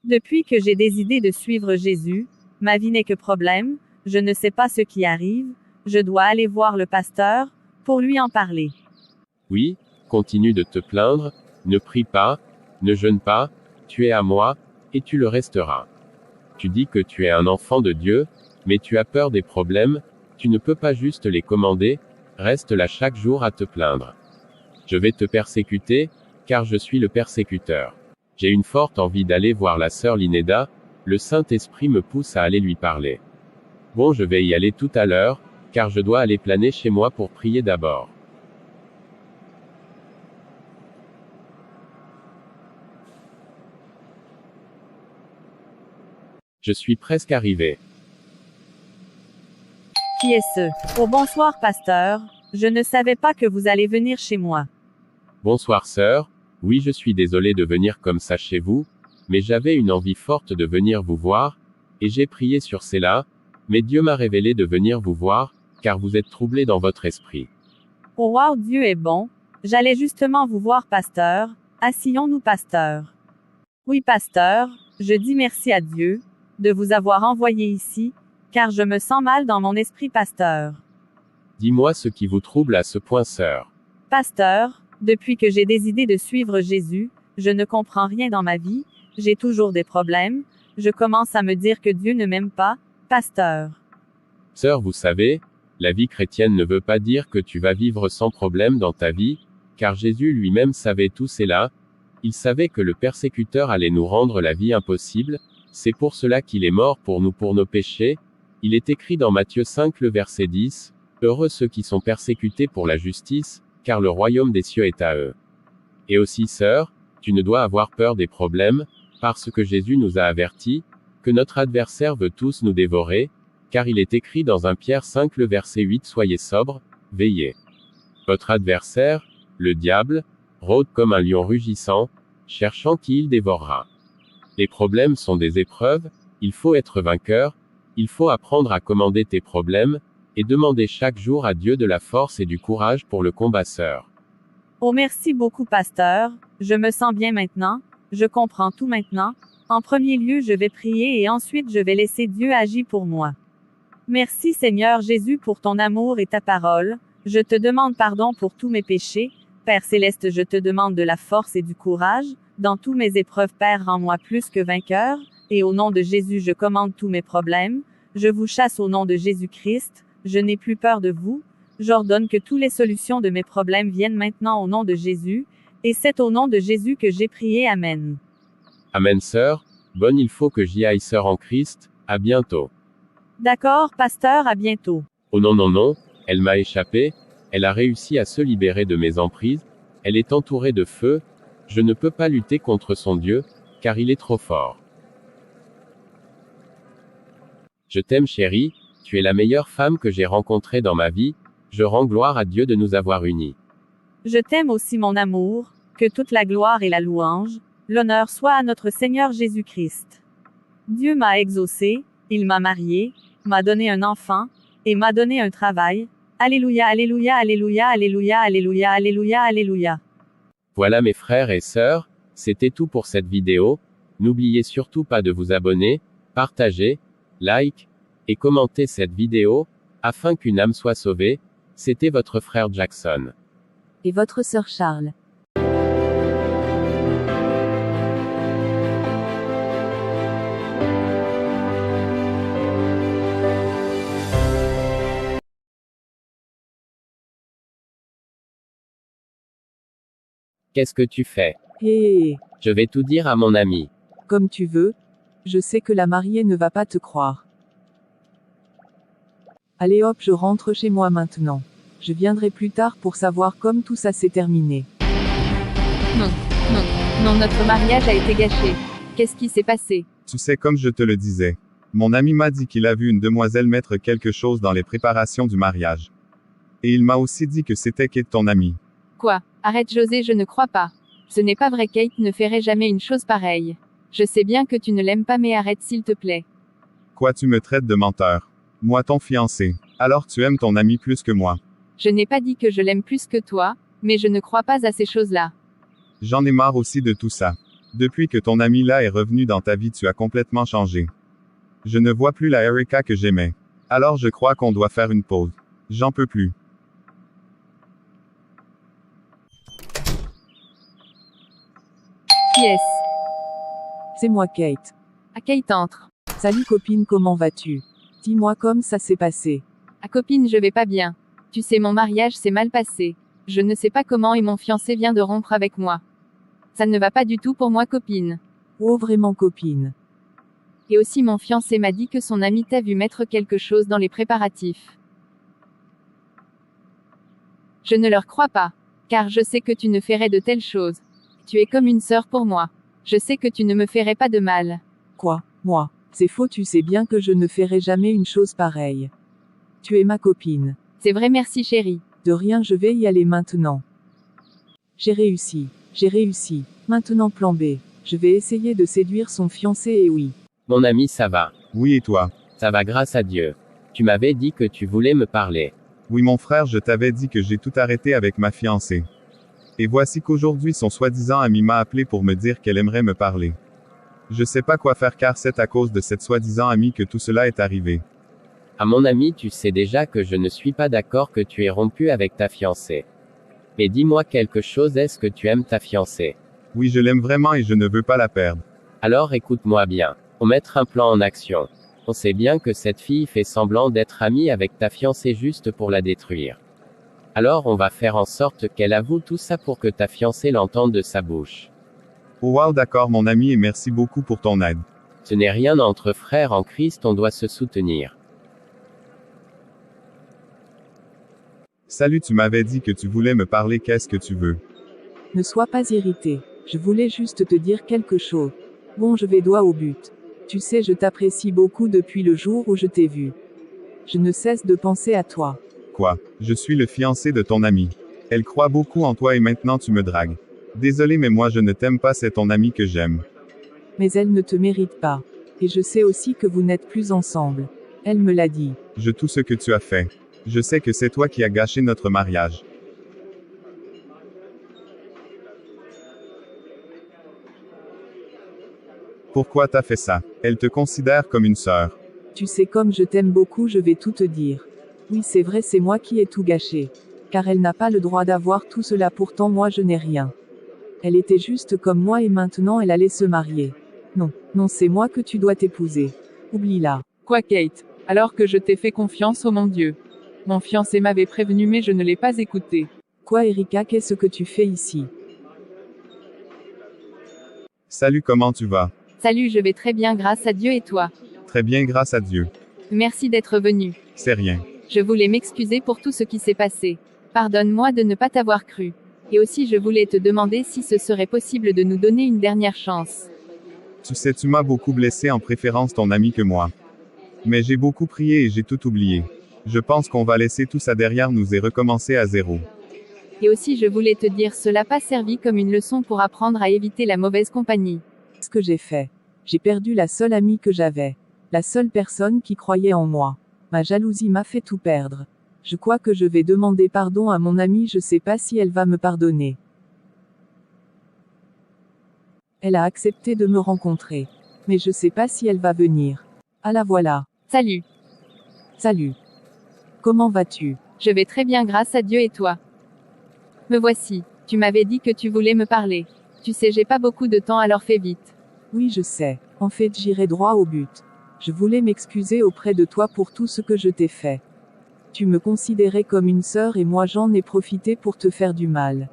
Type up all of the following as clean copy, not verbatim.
Depuis que j'ai décidé de suivre Jésus, ma vie n'est que problème, je ne sais pas ce qui arrive, je dois aller voir le pasteur, pour lui en parler. Oui, continue de te plaindre, ne prie pas, ne jeûne pas, tu es à moi, et tu le resteras. Tu dis que tu es un enfant de Dieu, mais tu as peur des problèmes, tu ne peux pas juste les commander, reste là chaque jour à te plaindre. Je vais te persécuter, car je suis le persécuteur. J'ai une forte envie d'aller voir la sœur Linéda, le Saint-Esprit me pousse à aller lui parler. Bon, je vais y aller tout à l'heure, car je dois aller planer chez moi pour prier d'abord. Je suis presque arrivé. Qui est-ce? Oh bonsoir pasteur, je ne savais pas que vous allez venir chez moi. Bonsoir sœur, oui je suis désolé de venir comme ça chez vous, mais j'avais une envie forte de venir vous voir, et j'ai prié sur cela, mais Dieu m'a révélé de venir vous voir, car vous êtes troublé dans votre esprit. Oh wow, Dieu est bon, j'allais justement vous voir pasteur, asseyons-nous pasteur. Oui pasteur, je dis merci à Dieu, de vous avoir envoyé ici, car je me sens mal dans mon esprit pasteur. Dis-moi ce qui vous trouble à ce point sœur. Pasteur, depuis que j'ai décidé de suivre Jésus, je ne comprends rien dans ma vie, j'ai toujours des problèmes, je commence à me dire que Dieu ne m'aime pas, pasteur. Sœur, vous savez, la vie chrétienne ne veut pas dire que tu vas vivre sans problème dans ta vie, car Jésus lui-même savait tout cela, il savait que le persécuteur allait nous rendre la vie impossible, c'est pour cela qu'il est mort pour nous pour nos péchés, il est écrit dans Matthieu 5 le verset 10, « Heureux ceux qui sont persécutés pour la justice, car le royaume des cieux est à eux. » Et aussi sœur, tu ne dois avoir peur des problèmes, parce que Jésus nous a avertis, que notre adversaire veut tous nous dévorer, car il est écrit dans 1 Pierre 5 le verset 8 « Soyez sobres, veillez. » Votre adversaire, le diable, rôde comme un lion rugissant, cherchant qui il dévorera. Les problèmes sont des épreuves, il faut être vainqueur, il faut apprendre à commander tes problèmes, et demander chaque jour à Dieu de la force et du courage pour le combat sœur. Oh merci beaucoup pasteur, je me sens bien maintenant, je comprends tout maintenant, en premier lieu je vais prier et ensuite je vais laisser Dieu agir pour moi. Merci Seigneur Jésus pour ton amour et ta parole, je te demande pardon pour tous mes péchés, Père Céleste je te demande de la force et du courage, dans tous mes épreuves Père rends-moi plus que vainqueur, et au nom de Jésus je commande tous mes problèmes, je vous chasse au nom de Jésus-Christ, je n'ai plus peur de vous, j'ordonne que toutes les solutions de mes problèmes viennent maintenant au nom de Jésus, et c'est au nom de Jésus que j'ai prié Amen. Amen sœur, bonne il faut que j'y aille sœur en Christ, à bientôt. D'accord pasteur, à bientôt. Oh non non non, elle m'a échappé, elle a réussi à se libérer de mes emprises, elle est entourée de feu, je ne peux pas lutter contre son Dieu, car il est trop fort. Je t'aime chérie, tu es la meilleure femme que j'ai rencontrée dans ma vie, je rends gloire à Dieu de nous avoir unis. Je t'aime aussi mon amour, que toute la gloire et la louange, l'honneur soit à notre Seigneur Jésus-Christ. Dieu m'a exaucé, il m'a marié, m'a donné un enfant, et m'a donné un travail. Alléluia, alléluia, alléluia, alléluia, alléluia, alléluia, alléluia. Voilà mes frères et sœurs, c'était tout pour cette vidéo, n'oubliez surtout pas de vous abonner, partager, like, et commenter cette vidéo, afin qu'une âme soit sauvée, c'était votre frère Jackson. Et votre sœur Charles. Qu'est-ce que tu fais? Hé, Je vais tout dire à mon ami. comme tu veux. Je sais que la mariée ne va pas te croire. Allez hop, je rentre chez moi maintenant. Je viendrai plus tard pour savoir comme tout ça s'est terminé. Non, non, non, notre mariage a été gâché. Qu'est-ce qui s'est passé? Tu sais, comme je te le disais. Mon ami m'a dit qu'il a vu une demoiselle mettre quelque chose dans les préparations du mariage. Et il m'a aussi dit que c'était Kate ton ami. Quoi? Arrête José, je ne crois pas. Ce n'est pas vrai, Kate ne ferait jamais une chose pareille. Je sais bien que tu ne l'aimes pas, mais arrête s'il te plaît. Quoi, tu me traites de menteur? Moi ton fiancé. Alors tu aimes ton ami plus que moi. Je n'ai pas dit que je l'aime plus que toi, mais je ne crois pas à ces choses-là. J'en ai marre aussi de tout ça. Depuis que ton ami là est revenu dans ta vie, tu as complètement changé. Je ne vois plus la Erika que j'aimais. Alors je crois qu'on doit faire une pause. J'en peux plus. Qui est-ce? C'est moi Kate. À Kate entre. Salut copine, comment vas-tu? Dis-moi comme ça s'est passé. À copine, je vais pas bien. Tu sais, mon mariage s'est mal passé. Je ne sais pas comment et mon fiancé vient de rompre avec moi. Ça ne va pas du tout pour moi copine. Oh vraiment copine. Et aussi mon fiancé m'a dit que son ami t'a vu mettre quelque chose dans les préparatifs. Je ne leur crois pas. Car je sais que tu ne ferais de telles choses. Tu es comme une sœur pour moi. Je sais que tu ne me ferais pas de mal. Quoi, moi? C'est faux, tu sais bien que je ne ferai jamais une chose pareille. Tu es ma copine. C'est vrai, merci chérie. De rien, je vais y aller maintenant. J'ai réussi. J'ai réussi. Maintenant plan B. Je vais essayer de séduire son fiancé et oui. Mon ami, ça va. Oui et toi? Ça va grâce à Dieu. Tu m'avais dit que tu voulais me parler. Oui mon frère, je t'avais dit que j'ai tout arrêté avec ma fiancée. Et voici qu'aujourd'hui son soi-disant ami m'a appelé pour me dire qu'elle aimerait me parler. Je sais pas quoi faire car c'est à cause de cette soi-disant amie que tout cela est arrivé. À mon ami, tu sais déjà que je ne suis pas d'accord que tu aies rompu avec ta fiancée. Mais dis-moi quelque chose, est-ce que tu aimes ta fiancée? Oui, je l'aime vraiment et je ne veux pas la perdre. Alors écoute-moi bien. On mettra un plan en action. On sait bien que cette fille fait semblant d'être amie avec ta fiancée juste pour la détruire. Alors on va faire en sorte qu'elle avoue tout ça pour que ta fiancée l'entende de sa bouche. Oh wow, d'accord mon ami et merci beaucoup pour ton aide. Ce n'est rien entre frères en Christ, on doit se soutenir. Salut, tu m'avais dit que tu voulais me parler, qu'est-ce que tu veux? Ne sois pas irrité. Je voulais juste te dire quelque chose. Bon, je vais droit au but. Tu sais, je t'apprécie beaucoup depuis le jour où je t'ai vu. Je ne cesse de penser à toi. Quoi? Je suis le fiancé de ton amie. Elle croit beaucoup en toi et maintenant tu me dragues. Désolé mais moi je ne t'aime pas, c'est ton ami que j'aime. Mais elle ne te mérite pas. Et je sais aussi que vous n'êtes plus ensemble. Elle me l'a dit. Tout ce que tu as fait. Je sais que c'est toi qui as gâché notre mariage. Pourquoi t'as fait ça? Elle te considère comme une sœur. Tu sais, comme je t'aime beaucoup, je vais tout te dire. Oui, c'est vrai, c'est moi qui ai tout gâché. Car elle n'a pas le droit d'avoir tout cela, pourtant moi je n'ai rien. Elle était juste comme moi et maintenant elle allait se marier. Non, non, c'est moi que tu dois t'épouser. Oublie-la. Quoi Kate? Alors que je t'ai fait confiance, oh mon Dieu. Mon fiancé m'avait prévenu mais je ne l'ai pas écouté. Quoi Erika, qu'est-ce que tu fais ici? Salut, comment tu vas? Salut, je vais très bien grâce à Dieu et toi? Très bien, grâce à Dieu. Merci d'être venu. C'est rien. Je voulais m'excuser pour tout ce qui s'est passé. Pardonne-moi de ne pas t'avoir cru. Et aussi je voulais te demander si ce serait possible de nous donner une dernière chance. Tu sais, tu m'as beaucoup blessé, en préférence ton ami que moi. Mais j'ai beaucoup prié et j'ai tout oublié. Je pense qu'on va laisser tout ça derrière nous et recommencer à zéro. Et aussi je voulais te dire, cela pas servi comme une leçon pour apprendre à éviter la mauvaise compagnie. Ce que j'ai fait. J'ai perdu la seule amie que j'avais. La seule personne qui croyait en moi. Ma jalousie m'a fait tout perdre. Je crois que je vais demander pardon à mon amie, je sais pas si elle va me pardonner. Elle a accepté de me rencontrer. Mais je sais pas si elle va venir. Ah la voilà. Salut. Salut. Comment vas-tu? Je vais très bien grâce à Dieu et toi? Me voici. Tu m'avais dit que tu voulais me parler. Tu sais, j'ai pas beaucoup de temps, alors fais vite. Oui, je sais. En fait, j'irai droit au but. Je voulais m'excuser auprès de toi pour tout ce que je t'ai fait. Tu me considérais comme une sœur et moi j'en ai profité pour te faire du mal.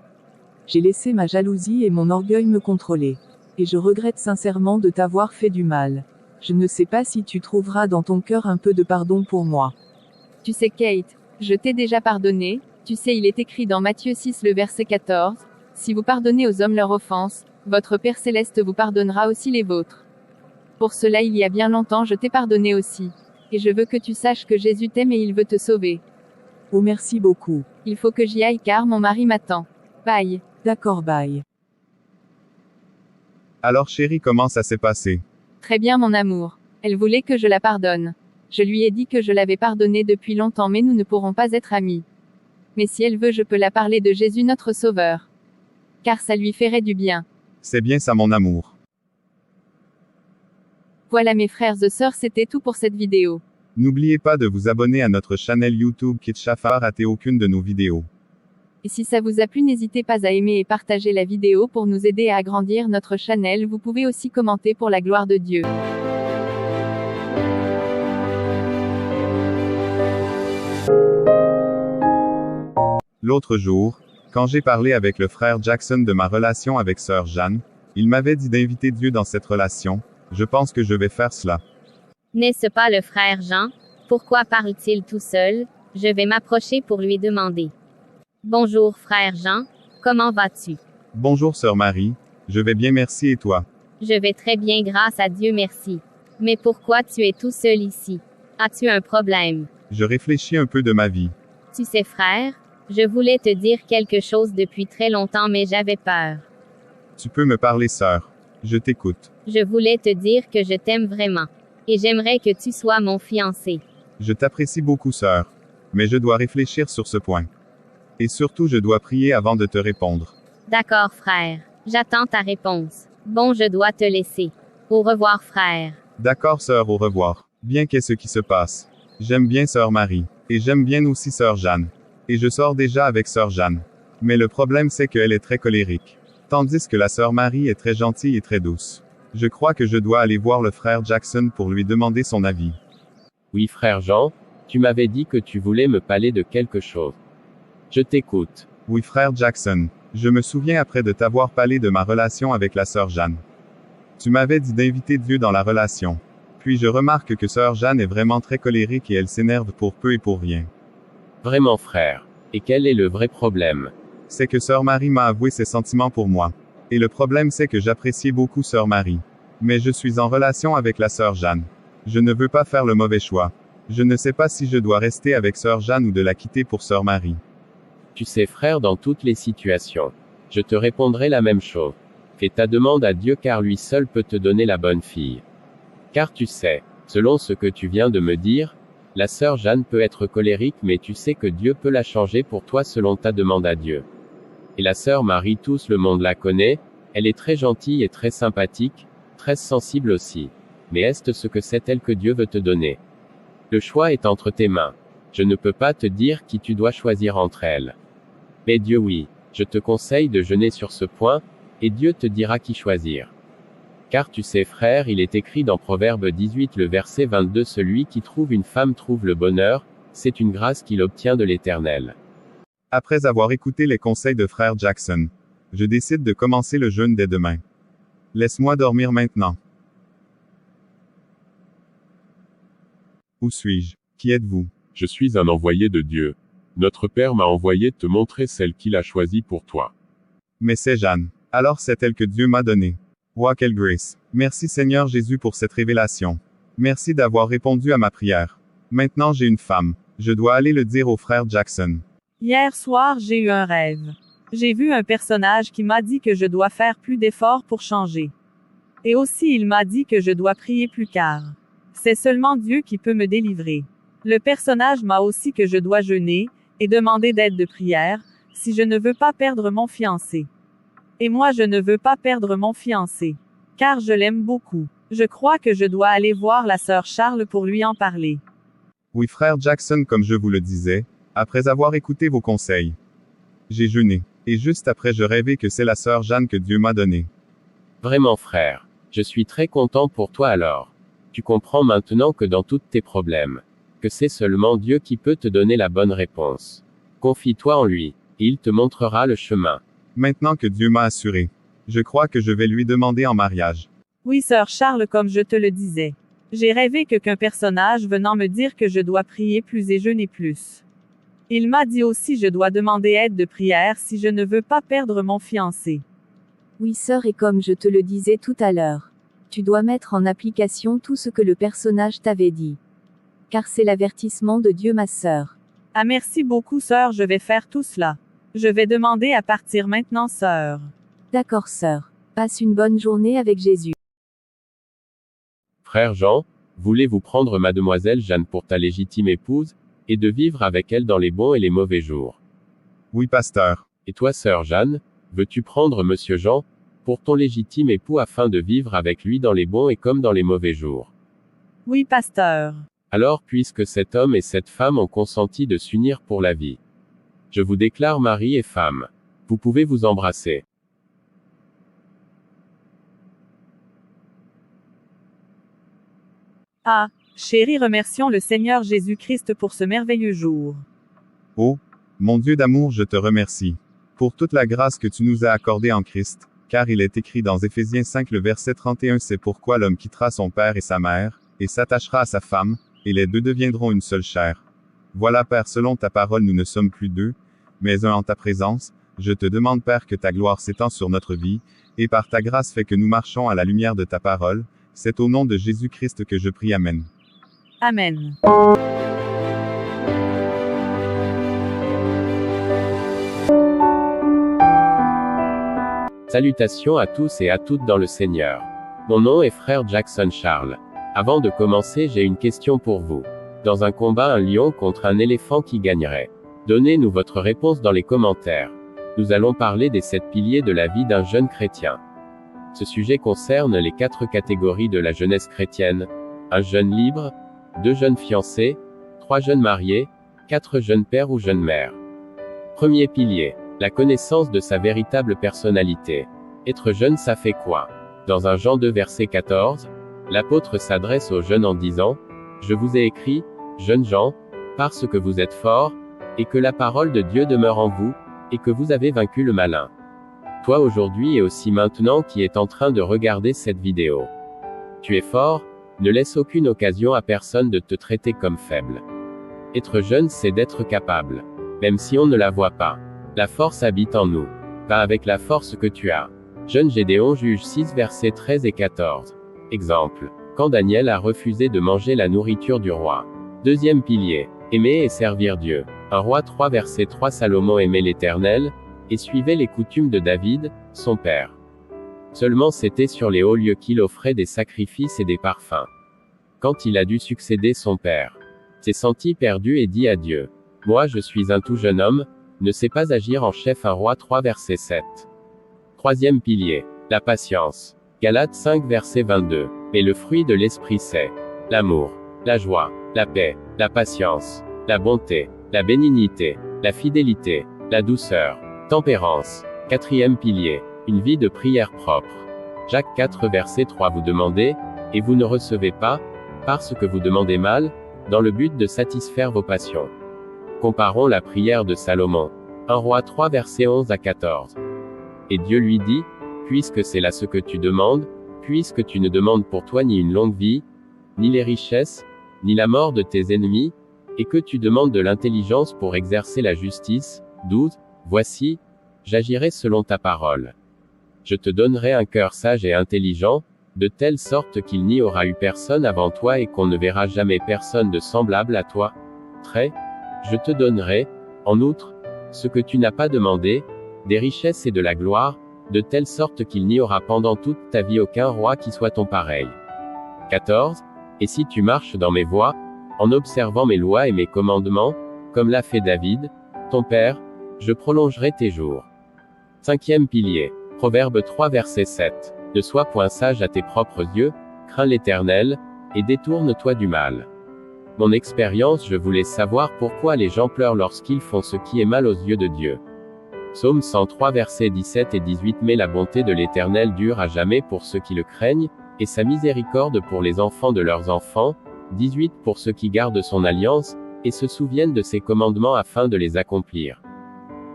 J'ai laissé ma jalousie et mon orgueil me contrôler. Et je regrette sincèrement de t'avoir fait du mal. Je ne sais pas si tu trouveras dans ton cœur un peu de pardon pour moi. Tu sais Kate, je t'ai déjà pardonné. Tu sais, il est écrit dans Matthieu 6 le verset 14, « Si vous pardonnez aux hommes leurs offenses, votre Père céleste vous pardonnera aussi les vôtres. » Pour cela il y a bien longtemps je t'ai pardonné aussi. Et je veux que tu saches que Jésus t'aime et il veut te sauver. Oh merci beaucoup. Il faut que j'y aille car mon mari m'attend. Bye. D'accord, bye. Alors chérie, comment ça s'est passé? Très bien mon amour. Elle voulait que je la pardonne. Je lui ai dit que je l'avais pardonnée depuis longtemps mais nous ne pourrons pas être amis. Mais si elle veut je peux la parler de Jésus notre Sauveur. Car ça lui ferait du bien. C'est bien ça mon amour. Voilà mes frères et sœurs, c'était tout pour cette vidéo. N'oubliez pas de vous abonner à notre chaîne YouTube Kitcha afin de rater aucune de nos vidéos. Et si ça vous a plu, n'hésitez pas à aimer et partager la vidéo pour nous aider à agrandir notre channel. Vous pouvez aussi commenter pour la gloire de Dieu. L'autre jour, quand j'ai parlé avec le frère Jackson de ma relation avec sœur Jeanne, il m'avait dit d'inviter Dieu dans cette relation. Je pense que je vais faire cela. N'est-ce pas le frère Jean? Pourquoi parle-t-il tout seul? Je vais m'approcher pour lui demander. Bonjour frère Jean, comment vas-tu? Bonjour sœur Marie, je vais bien merci et toi? Je vais très bien grâce à Dieu merci. Mais pourquoi tu es tout seul ici? As-tu un problème? Je réfléchis un peu de ma vie. Tu sais frère, je voulais te dire quelque chose depuis très longtemps mais j'avais peur. Tu peux me parler sœur. Je t'écoute. Je voulais te dire que je t'aime vraiment. Et j'aimerais que tu sois mon fiancé. Je t'apprécie beaucoup sœur. Mais je dois réfléchir sur ce point. Et surtout je dois prier avant de te répondre. D'accord frère, j'attends ta réponse. Bon, je dois te laisser. Au revoir frère. D'accord sœur, au revoir. Bien qu'est-ce qui se passe? J'aime bien sœur Marie. Et j'aime bien aussi sœur Jeanne. Et je sors déjà avec sœur Jeanne. Mais le problème c'est qu'elle est très colérique. Tandis que la sœur Marie est très gentille et très douce. Je crois que je dois aller voir le frère Jackson pour lui demander son avis. Oui frère Jean, tu m'avais dit que tu voulais me parler de quelque chose. Je t'écoute. Oui frère Jackson, je me souviens après de t'avoir parlé de ma relation avec la sœur Jeanne. Tu m'avais dit d'inviter Dieu dans la relation. Puis je remarque que sœur Jeanne est vraiment très colérique et elle s'énerve pour peu et pour rien. Vraiment frère. Et quel est le vrai problème? C'est que sœur Marie m'a avoué ses sentiments pour moi. Et le problème c'est que j'appréciais beaucoup sœur Marie. Mais je suis en relation avec la sœur Jeanne. Je ne veux pas faire le mauvais choix. Je ne sais pas si je dois rester avec sœur Jeanne ou de la quitter pour sœur Marie. Tu sais frère, dans toutes les situations, je te répondrai la même chose. Fais ta demande à Dieu car lui seul peut te donner la bonne fille. Car tu sais, selon ce que tu viens de me dire, la sœur Jeanne peut être colérique mais tu sais que Dieu peut la changer pour toi selon ta demande à Dieu. Et la sœur Marie, tous le monde la connaît, elle est très gentille et très sympathique, très sensible aussi. Mais est-ce ce que c'est elle que Dieu veut te donner? Le choix est entre tes mains. Je ne peux pas te dire qui tu dois choisir entre elles. Mais Dieu oui, je te conseille de jeûner sur ce point, et Dieu te dira qui choisir. Car tu sais frère, il est écrit dans Proverbe 18 le verset 22, celui qui trouve une femme trouve le bonheur, c'est une grâce qu'il obtient de l'Éternel. Après avoir écouté les conseils de frère Jackson, je décide de commencer le jeûne dès demain. Laisse-moi dormir maintenant. Où suis-je? Qui êtes-vous? Je suis un envoyé de Dieu. Notre Père m'a envoyé te montrer celle qu'il a choisie pour toi. Mais c'est Jeanne. Alors c'est elle que Dieu m'a donnée. Wow, quelle grâce. Merci Seigneur Jésus pour cette révélation. Merci d'avoir répondu à ma prière. Maintenant j'ai une femme. Je dois aller le dire au frère Jackson. Hier soir, j'ai eu un rêve. J'ai vu un personnage qui m'a dit que je dois faire plus d'efforts pour changer. Et aussi il m'a dit que je dois prier plus car c'est seulement Dieu qui peut me délivrer. Le personnage m'a aussi que je dois jeûner, et demander d'aide de prière, si je ne veux pas perdre mon fiancé. Et moi je ne veux pas perdre mon fiancé. Car je l'aime beaucoup. Je crois que je dois aller voir la sœur Charles pour lui en parler. Oui frère Jackson, comme je vous le disais, après avoir écouté vos conseils, j'ai jeûné. Et juste après je rêvais que c'est la sœur Jeanne que Dieu m'a donnée. Vraiment frère, je suis très content pour toi alors. Tu comprends maintenant que dans tous tes problèmes, que c'est seulement Dieu qui peut te donner la bonne réponse. Confie-toi en lui, et il te montrera le chemin. Maintenant que Dieu m'a assuré, je crois que je vais lui demander en mariage. Oui sœur Charles, comme je te le disais. J'ai rêvé qu'un personnage venant me dire que je dois prier plus et jeûner plus. Il m'a dit aussi je dois demander aide de prière si je ne veux pas perdre mon fiancé. Oui sœur, et comme je te le disais tout à l'heure, tu dois mettre en application tout ce que le personnage t'avait dit. Car c'est l'avertissement de Dieu ma sœur. Ah merci beaucoup sœur, je vais faire tout cela. Je vais demander à partir maintenant sœur. D'accord sœur. Passe une bonne journée avec Jésus. Frère Jean, voulez-vous prendre mademoiselle Jeanne pour ta légitime épouse, et de vivre avec elle dans les bons et les mauvais jours? Oui pasteur. Et toi sœur Jeanne, veux-tu prendre monsieur Jean, pour ton légitime époux afin de vivre avec lui dans les bons et comme dans les mauvais jours. Oui, pasteur. Alors, puisque cet homme et cette femme ont consenti de s'unir pour la vie, je vous déclare mari et femme. Vous pouvez vous embrasser. Ah, chérie, remercions le Seigneur Jésus-Christ pour ce merveilleux jour. Oh, mon Dieu d'amour, je te remercie pour toute la grâce que tu nous as accordée en Christ, car il est écrit dans Éphésiens 5 le verset 31, c'est pourquoi l'homme quittera son père et sa mère, et s'attachera à sa femme, et les deux deviendront une seule chair. Voilà, Père, selon ta parole, nous ne sommes plus deux, mais un en ta présence. Je te demande, Père, que ta gloire s'étend sur notre vie, et par ta grâce fait que nous marchons à la lumière de ta parole. C'est au nom de Jésus-Christ que je prie. Amen. Amen. Salutations à tous et à toutes dans le Seigneur. Mon nom est frère Jackson Charles. Avant de commencer, j'ai une question pour vous. Dans un combat, un lion contre un éléphant, qui gagnerait? Donnez-nous votre réponse dans les commentaires. Nous allons parler des 7 piliers de la vie d'un jeune chrétien. Ce sujet concerne les 4 catégories de la jeunesse chrétienne. Un jeune libre, 2 jeunes fiancés, 3 jeunes mariés, 4 jeunes pères ou jeunes mères. Premier pilier, la connaissance de sa véritable personnalité. Être jeune, ça fait quoi? Dans 1 Jean 2 verset 14, l'apôtre s'adresse aux jeunes en disant: « Je vous ai écrit, jeunes gens, parce que vous êtes forts, et que la parole de Dieu demeure en vous, et que vous avez vaincu le malin. » Toi aujourd'hui et aussi maintenant qui es en train de regarder cette vidéo. Tu es fort, ne laisse aucune occasion à personne de te traiter comme faible. Être jeune, c'est d'être capable. Même si on ne la voit pas. La force habite en nous. Va avec la force que tu as. Jeune Gédéon, Juge 6 versets 13 et 14. Exemple. Quand Daniel a refusé de manger la nourriture du roi. Deuxième pilier. Aimer et servir Dieu. 1 Roi 3 verset 3, Salomon aimait l'Éternel, et suivait les coutumes de David, son père. Seulement c'était sur les hauts lieux qu'il offrait des sacrifices et des parfums. Quand il a dû succéder son père, s'est senti perdu et dit à Dieu: « Moi je suis un tout jeune homme, ne sais pas agir en chef. » 1 Roi 3 verset 7. Troisième pilier, la patience. Galates 5 verset 22. Mais le fruit de l'esprit c'est l'amour, la joie, la paix, la patience, la bonté, la bénignité, la fidélité, la douceur, tempérance. Quatrième pilier, une vie de prière propre. Jacques 4 verset 3. Vous demandez, et vous ne recevez pas, parce que vous demandez mal, dans le but de satisfaire vos passions. Comparons la prière de Salomon. 1 Roi 3 verset 11 à 14. Et Dieu lui dit: « Puisque c'est là ce que tu demandes, puisque tu ne demandes pour toi ni une longue vie, ni les richesses, ni la mort de tes ennemis, et que tu demandes de l'intelligence pour exercer la justice. 12. Voici, j'agirai selon ta parole. Je te donnerai un cœur sage et intelligent, de telle sorte qu'il n'y aura eu personne avant toi et qu'on ne verra jamais personne de semblable à toi. Je te donnerai, en outre, ce que tu n'as pas demandé, des richesses et de la gloire, de telle sorte qu'il n'y aura pendant toute ta vie aucun roi qui soit ton pareil. 14. Et si tu marches dans mes voies, en observant mes lois et mes commandements, comme l'a fait David, ton père, je prolongerai tes jours. Cinquième pilier. Proverbe 3 verset 7. Ne sois point sage à tes propres yeux, crains l'Éternel, et détourne-toi du mal. Mon expérience, je voulais savoir pourquoi les gens pleurent lorsqu'ils font ce qui est mal aux yeux de Dieu. Psaume 103 versets 17 et 18. Mais la bonté de l'Éternel dure à jamais pour ceux qui le craignent, et sa miséricorde pour les enfants de leurs enfants. 18. Pour ceux qui gardent son alliance, et se souviennent de ses commandements afin de les accomplir.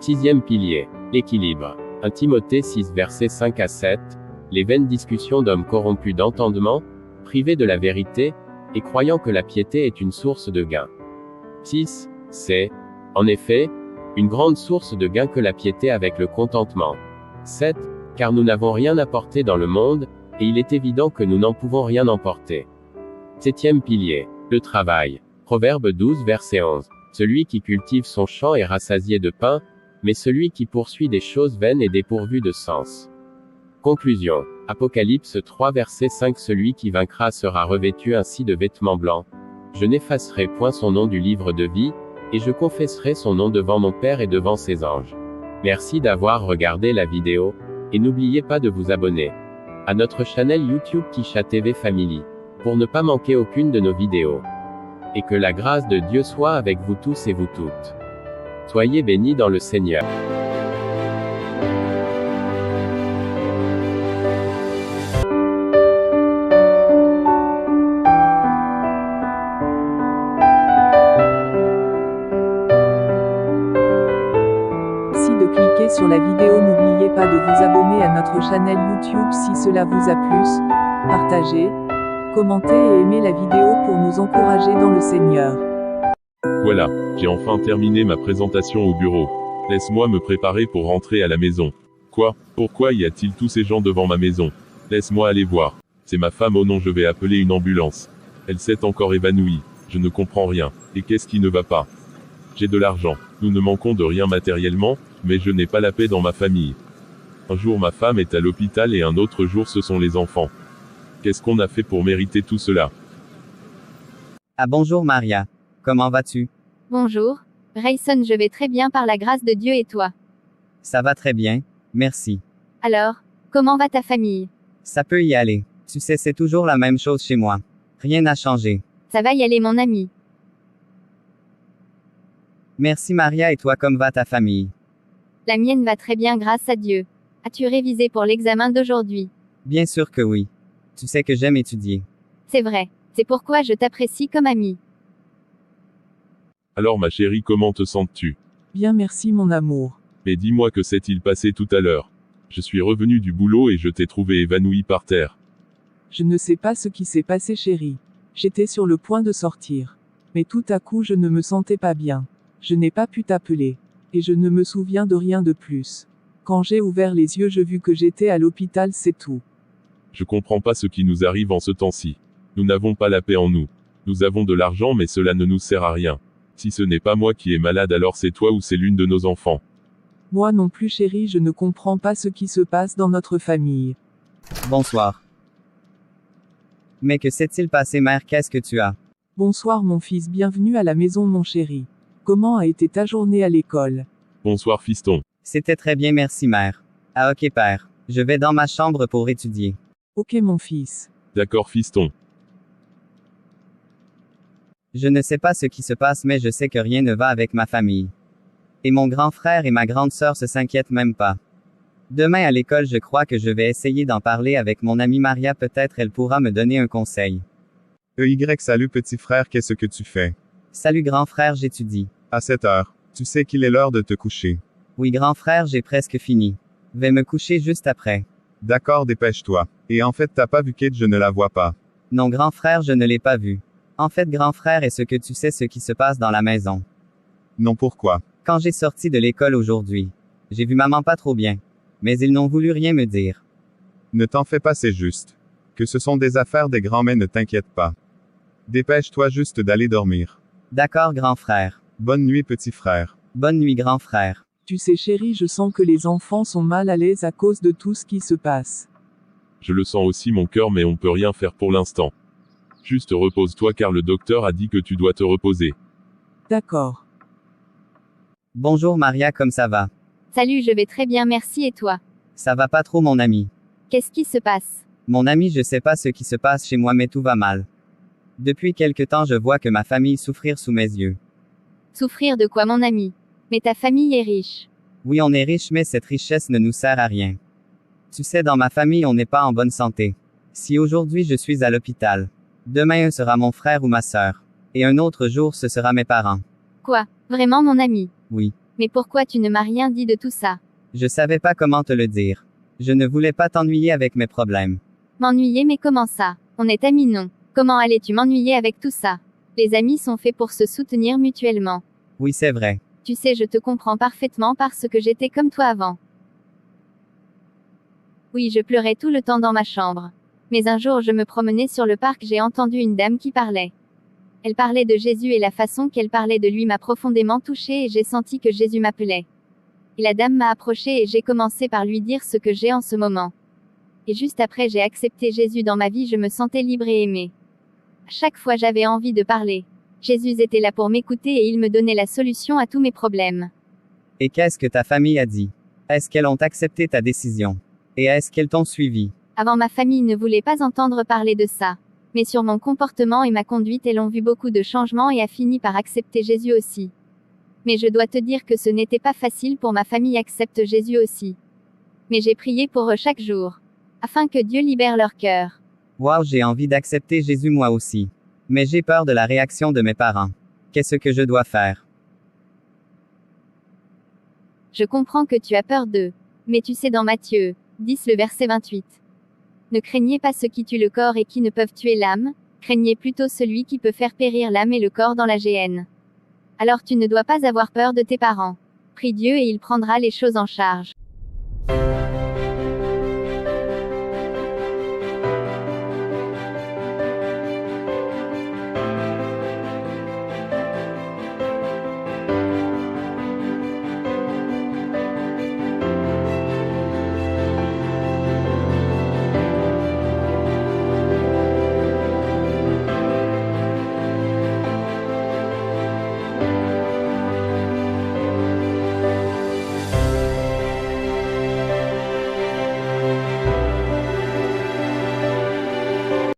Sixième pilier. L'équilibre. 1 Timothée 6 versets 5 à 7. Les vaines discussions d'hommes corrompus d'entendement, privés de la vérité, et croyant que la piété est une source de gain. 6. C'est, en effet, une grande source de gain que la piété avec le contentement. 7. Car nous n'avons rien apporté dans le monde, et il est évident que nous n'en pouvons rien emporter. Septième pilier. Le travail. Proverbe 12 verset 11. Celui qui cultive son champ est rassasié de pain, mais celui qui poursuit des choses vaines est dépourvu de sens. Conclusion. Apocalypse 3 verset 5. Celui qui vaincra sera revêtu ainsi de vêtements blancs. Je n'effacerai point son nom du livre de vie, et je confesserai son nom devant mon Père et devant ses anges. Merci d'avoir regardé la vidéo. Et n'oubliez pas de vous abonner à notre channel YouTube Kisha TV Family, pour ne pas manquer aucune de nos vidéos. Et que la grâce de Dieu soit avec vous tous et vous toutes. Soyez bénis dans le Seigneur. Merci de cliquer sur la vidéo. N'oubliez pas de vous abonner à notre channel YouTube si cela vous a plu. Partagez, commentez et aimez la vidéo pour nous encourager dans le Seigneur. Voilà, j'ai enfin terminé ma présentation au bureau. Laisse-moi me préparer pour rentrer à la maison. Quoi? Pourquoi y a-t-il tous ces gens devant ma maison? Laisse-moi aller voir. C'est ma femme. Oh non, je vais appeler une ambulance. Elle s'est encore évanouie. Je ne comprends rien. Et qu'est-ce qui ne va pas? J'ai de l'argent. Nous ne manquons de rien matériellement, mais je n'ai pas la paix dans ma famille. Un jour ma femme est à l'hôpital et un autre jour ce sont les enfants. Qu'est-ce qu'on a fait pour mériter tout cela? Ah bonjour Maria. Comment vas-tu? Bonjour, Rayson, je vais très bien par la grâce de Dieu et toi? Ça va très bien, merci. Alors, comment va ta famille? Ça peut y aller. Tu sais, c'est toujours la même chose chez moi. Rien n'a changé. Ça va y aller mon ami. Merci Maria, et toi, comment va ta famille? La mienne va très bien grâce à Dieu. As-tu révisé pour l'examen d'aujourd'hui? Bien sûr que oui. Tu sais que j'aime étudier. C'est vrai, c'est pourquoi je t'apprécie comme ami. Alors ma chérie, comment te sens-tu? Bien, merci mon amour. Mais dis-moi, que s'est-il passé tout à l'heure? Je suis revenu du boulot et je t'ai trouvé évanoui par terre. Je ne sais pas ce qui s'est passé chérie. J'étais sur le point de sortir. Mais tout à coup je ne me sentais pas bien. Je n'ai pas pu t'appeler. Et je ne me souviens de rien de plus. Quand j'ai ouvert les yeux, je vis que j'étais à l'hôpital, c'est tout. Je comprends pas ce qui nous arrive en ce temps-ci. Nous n'avons pas la paix en nous. Nous avons de l'argent mais cela ne nous sert à rien. Si ce n'est pas moi qui est malade, alors c'est toi ou c'est l'une de nos enfants. Moi non plus chérie, je ne comprends pas ce qui se passe dans notre famille. Bonsoir. Mais que s'est-il passé mère, qu'est-ce que tu as? Bonsoir mon fils, bienvenue à la maison mon chéri. Comment a été ta journée à l'école? Bonsoir fiston. C'était très bien merci mère. Ah ok père. Je vais dans ma chambre pour étudier. Ok mon fils. D'accord fiston. Je ne sais pas ce qui se passe mais je sais que rien ne va avec ma famille. Et mon grand frère et ma grande sœur se s'inquiètent même pas. Demain à l'école je crois que je vais essayer d'en parler avec mon amie Maria, peut-être elle pourra me donner un conseil. Salut petit frère, qu'est-ce que tu fais? Salut grand frère, j'étudie. À cette heure. Tu sais qu'il est l'heure de te coucher. Oui grand frère, j'ai presque fini. Vais me coucher juste après. D'accord, dépêche-toi. Et en fait, t'as pas vu Kate, je ne la vois pas. Non grand frère, je ne l'ai pas vue. En fait grand frère, est-ce que tu sais ce qui se passe dans la maison? Non, pourquoi? Quand j'ai sorti de l'école aujourd'hui, j'ai vu maman pas trop bien. Mais ils n'ont voulu rien me dire. Ne t'en fais pas, c'est juste. Que ce sont des affaires des grands, mais ne t'inquiète pas. Dépêche-toi juste d'aller dormir. D'accord grand frère. Bonne nuit petit frère. Bonne nuit grand frère. Tu sais chérie, je sens que les enfants sont mal à l'aise à cause de tout ce qui se passe. Je le sens aussi mon cœur, mais on peut rien faire pour l'instant. Juste repose-toi car le docteur a dit que tu dois te reposer. D'accord. Bonjour Maria, comme ça va? Salut, je vais très bien merci et toi? Ça va pas trop mon ami. Qu'est-ce qui se passe? Mon ami, je sais pas ce qui se passe chez moi mais tout va mal. Depuis quelque temps je vois que ma famille souffrir sous mes yeux. Souffrir de quoi mon ami? Mais ta famille est riche. Oui on est riche mais cette richesse ne nous sert à rien. Tu sais, dans ma famille on n'est pas en bonne santé. Si aujourd'hui je suis à l'hôpital, demain sera mon frère ou ma sœur. Et un autre jour ce sera mes parents. Quoi? Vraiment mon ami? Oui. Mais pourquoi tu ne m'as rien dit de tout ça? Je savais pas comment te le dire. Je ne voulais pas t'ennuyer avec mes problèmes. M'ennuyer, mais comment ça? On est amis non? Comment allais-tu m'ennuyer avec tout ça? Les amis sont faits pour se soutenir mutuellement. Oui c'est vrai. Tu sais, je te comprends parfaitement parce que j'étais comme toi avant. Oui, je pleurais tout le temps dans ma chambre. Mais un jour je me promenais sur le parc, j'ai entendu une dame qui parlait. Elle parlait de Jésus et la façon qu'elle parlait de lui m'a profondément touchée et j'ai senti que Jésus m'appelait. Et la dame m'a approchée et j'ai commencé par lui dire ce que j'ai en ce moment. Et juste après j'ai accepté Jésus dans ma vie, je me sentais libre et aimée. À chaque fois j'avais envie de parler. Jésus était là pour m'écouter et il me donnait la solution à tous mes problèmes. Et qu'est-ce que ta famille a dit? Est-ce qu'elles ont accepté ta décision? Et est-ce qu'elles t'ont suivi? Avant ma famille ne voulait pas entendre parler de ça. Mais sur mon comportement et ma conduite elles ont vu beaucoup de changements et a fini par accepter Jésus aussi. Mais je dois te dire que ce n'était pas facile pour ma famille accepte Jésus aussi. Mais j'ai prié pour eux chaque jour. Afin que Dieu libère leur cœur. Wow, j'ai envie d'accepter Jésus moi aussi. Mais j'ai peur de la réaction de mes parents. Qu'est-ce que je dois faire? Je comprends que tu as peur d'eux. Mais tu sais dans Matthieu 10 le verset 28. Ne craignez pas ceux qui tuent le corps et qui ne peuvent tuer l'âme, craignez plutôt celui qui peut faire périr l'âme et le corps dans la géhenne. Alors tu ne dois pas avoir peur de tes parents. Prie Dieu et il prendra les choses en charge.